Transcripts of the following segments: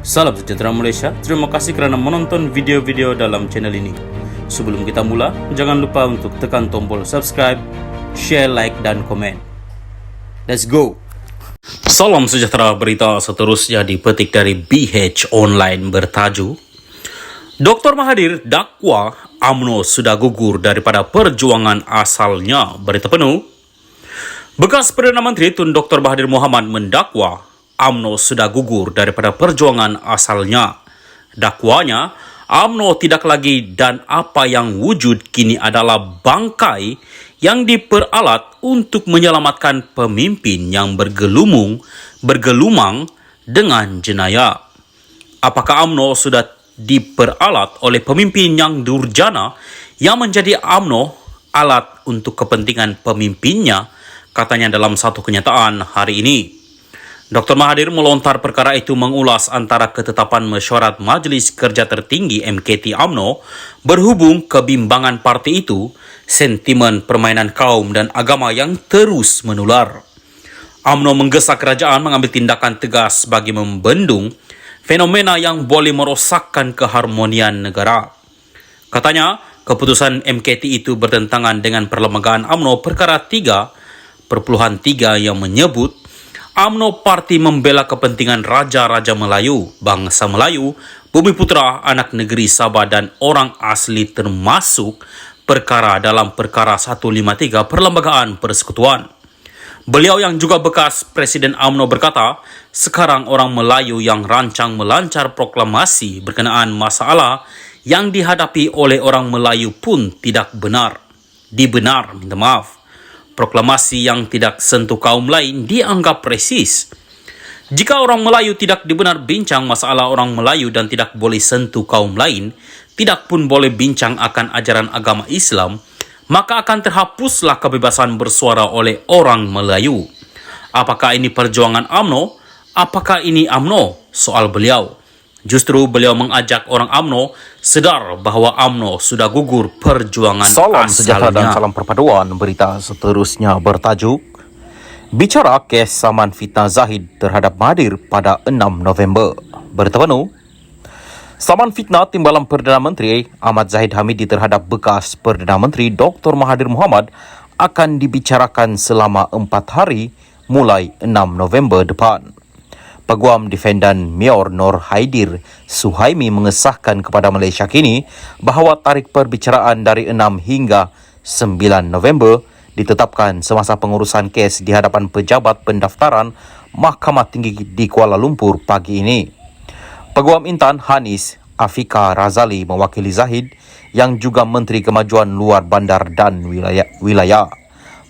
Salam sejahtera Malaysia, terima kasih kerana menonton video-video dalam channel ini. Sebelum kita mula, jangan lupa untuk tekan tombol subscribe, share, like dan komen. Let's go! Salam sejahtera, berita seterusnya dipetik dari BH Online bertajuk Dr. Mahathir dakwa UMNO sudah gugur daripada perjuangan asalnya. Berita penuh. Bekas Perdana Menteri Tun Dr. Mahathir Mohamad mendakwa UMNO sudah gugur daripada perjuangan asalnya. Dakwanya, UMNO tidak lagi dan apa yang wujud kini adalah bangkai yang diperalat untuk menyelamatkan pemimpin yang bergelumang dengan jenayah. Apakah UMNO sudah diperalat oleh pemimpin yang durjana yang menjadi UMNO alat untuk kepentingan pemimpinnya, katanya dalam satu kenyataan hari ini. Dr. Mahathir melontar perkara itu mengulas antara ketetapan mesyuarat Majlis Kerja Tertinggi MKT UMNO berhubung kebimbangan parti itu, sentimen permainan kaum dan agama yang terus menular. UMNO menggesa kerajaan mengambil tindakan tegas bagi membendung fenomena yang boleh merosakkan keharmonian negara. Katanya, keputusan MKT itu bertentangan dengan Perlembagaan UMNO Perkara 3.3 yang menyebut UMNO parti membela kepentingan Raja-Raja Melayu, bangsa Melayu, Bumi Putra, anak negeri Sabah dan orang asli termasuk perkara dalam Perkara 153 Perlembagaan Persekutuan. Beliau yang juga bekas Presiden UMNO berkata, sekarang orang Melayu yang rancang melancar proklamasi berkenaan masalah yang dihadapi oleh orang Melayu pun tidak benar. Proklamasi yang tidak sentuh kaum lain dianggap resis. Jika orang Melayu tidak dibenar bincang masalah orang Melayu dan tidak boleh sentuh kaum lain, tidak pun boleh bincang akan ajaran agama Islam, maka akan terhapuslah kebebasan bersuara oleh orang Melayu. Apakah ini perjuangan UMNO? Apakah ini UMNO? Soal beliau. Justru beliau mengajak orang UMNO sedar bahawa UMNO sudah gugur perjuangan Salam asalnya. sejahtera dan salam perpaduan. Berita seterusnya bertajuk bicara kes saman fitnah Zahid terhadap Mahathir pada 6 November. Berita penuh. Saman fitnah timbalan Perdana Menteri Ahmad Zahid Hamidi terhadap bekas Perdana Menteri Dr. Mahathir Mohamad akan dibicarakan selama 4 hari mulai 6 November depan. Peguam Defendan Mayor Nur Haidir Suhaimi mengesahkan kepada Malaysia Kini bahawa tarikh perbicaraan dari 6 hingga 9 November ditetapkan semasa pengurusan kes di hadapan pejabat pendaftaran Mahkamah Tinggi di Kuala Lumpur pagi ini. Peguam Intan Hanis Afika Razali mewakili Zahid yang juga Menteri Kemajuan Luar Bandar dan Wilayah.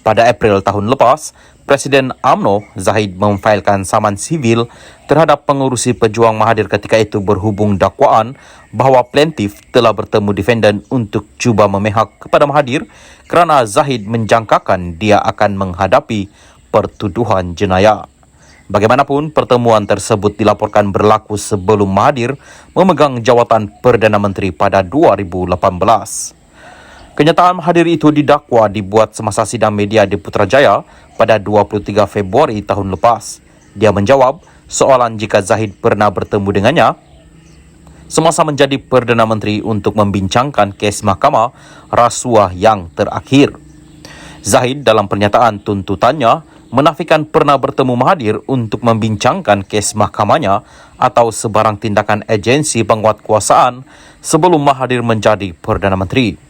Pada April tahun lepas, Presiden UMNO Zahid memfailkan saman sivil terhadap pengurusi pejuang Mahathir ketika itu berhubung dakwaan bahawa plaintiff telah bertemu defendant untuk cuba memihak kepada Mahathir kerana Zahid menjangkakan dia akan menghadapi pertuduhan jenayah. Bagaimanapun, pertemuan tersebut dilaporkan berlaku sebelum Mahathir memegang jawatan Perdana Menteri pada 2018. Kenyataan Mahathir itu didakwa dibuat semasa sidang media di Putrajaya pada 23 Februari tahun lepas. Dia menjawab soalan jika Zahid pernah bertemu dengannya semasa menjadi Perdana Menteri untuk membincangkan kes mahkamah rasuah yang terakhir. Zahid dalam pernyataan tuntutannya menafikan pernah bertemu Mahathir untuk membincangkan kes mahkamahnya atau sebarang tindakan agensi penguatkuasaan sebelum Mahathir menjadi Perdana Menteri.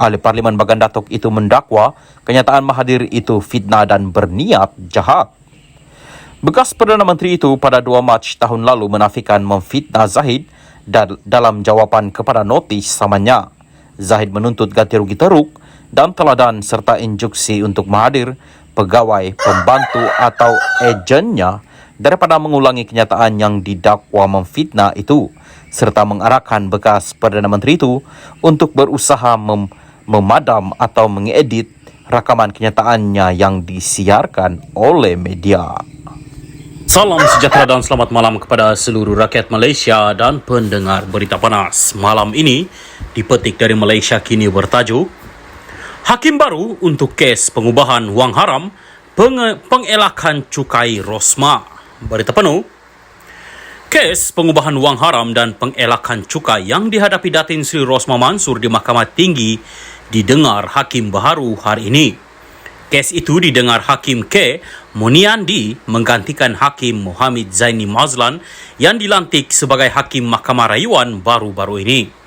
Ahli Parlimen Bagan Datuk itu mendakwa kenyataan Mahathir itu fitnah dan berniat jahat. Bekas Perdana Menteri itu pada 2 Mac tahun lalu menafikan memfitnah Zahid dalam jawapan kepada notis samannya. Zahid menuntut ganti rugi teruk dan teladan serta instruksi untuk Mahathir, pegawai, pembantu atau ejennya daripada mengulangi kenyataan yang didakwa memfitnah itu serta mengarahkan bekas Perdana Menteri itu untuk berusaha memadam atau mengedit rakaman kenyataannya yang disiarkan oleh media. Salam sejahtera dan selamat malam kepada seluruh rakyat Malaysia dan pendengar berita panas. Malam ini dipetik dari Malaysia Kini bertajuk Hakim baru untuk kes pengubahan wang haram, pengelakan cukai Rosmah. Berita penuh. Kes pengubahan wang haram dan pengelakan cukai yang dihadapi Datin Sri Rosma Mansur di Mahkamah Tinggi didengar Hakim Baharu hari ini. Kes itu didengar Hakim K. Muniandi menggantikan Hakim Muhammad Zaini Mazlan yang dilantik sebagai Hakim Mahkamah Rayuan baru-baru ini.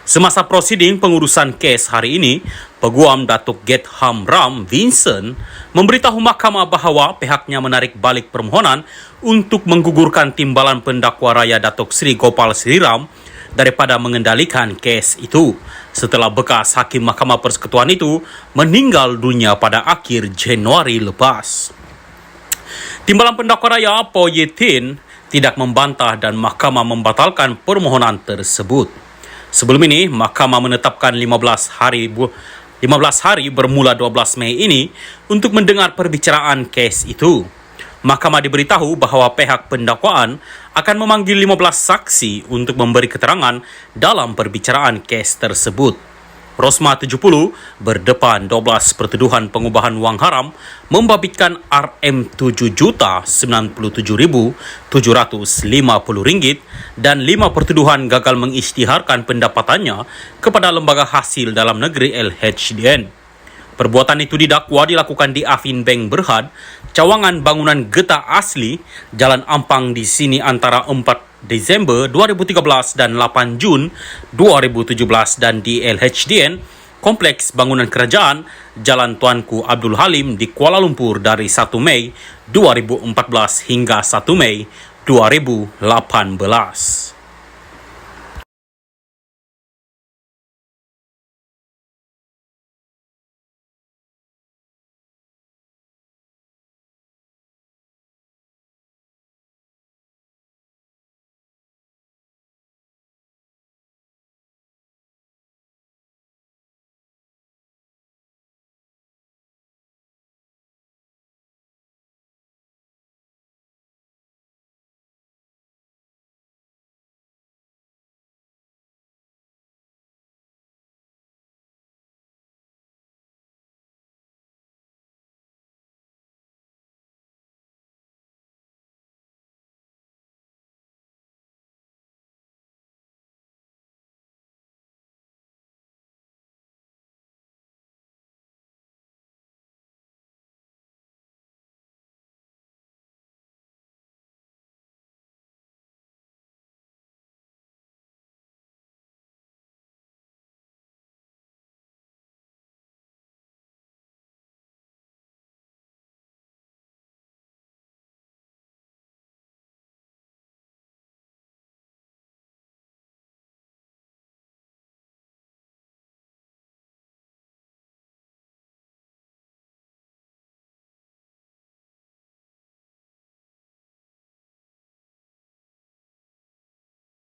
Semasa prosiding pengurusan kes hari ini, Peguam Datuk Get Ham Ram Vincent memberitahu mahkamah bahawa pihaknya menarik balik permohonan untuk menggugurkan timbalan pendakwa raya Datuk Seri Gopal Sri Ram daripada mengendalikan kes itu setelah bekas Hakim Mahkamah Persekutuan itu meninggal dunia pada akhir Januari lepas. Timbalan pendakwa raya Po Yetin tidak membantah dan mahkamah membatalkan permohonan tersebut. Sebelum ini, mahkamah menetapkan 15 hari bermula 12 Mei ini untuk mendengar perbicaraan kes itu. Mahkamah diberitahu bahawa pihak pendakwaan akan memanggil 15 saksi untuk memberi keterangan dalam perbicaraan kes tersebut. Rosma 70 berdepan 12 pertuduhan pengubahan wang haram membabitkan RM7,97,750 dan 5 pertuduhan gagal mengisytiharkan pendapatannya kepada Lembaga Hasil Dalam Negeri LHDN. Perbuatan itu didakwa dilakukan di Afin Bank Berhad, cawangan bangunan Getah Asli, Jalan Ampang di sini antara 4 Disember 2013 dan 8 Jun 2017 dan di LHDN, Kompleks Bangunan Kerajaan, Jalan Tuanku Abdul Halim di Kuala Lumpur dari 1 Mei 2014 hingga 1 Mei 2018.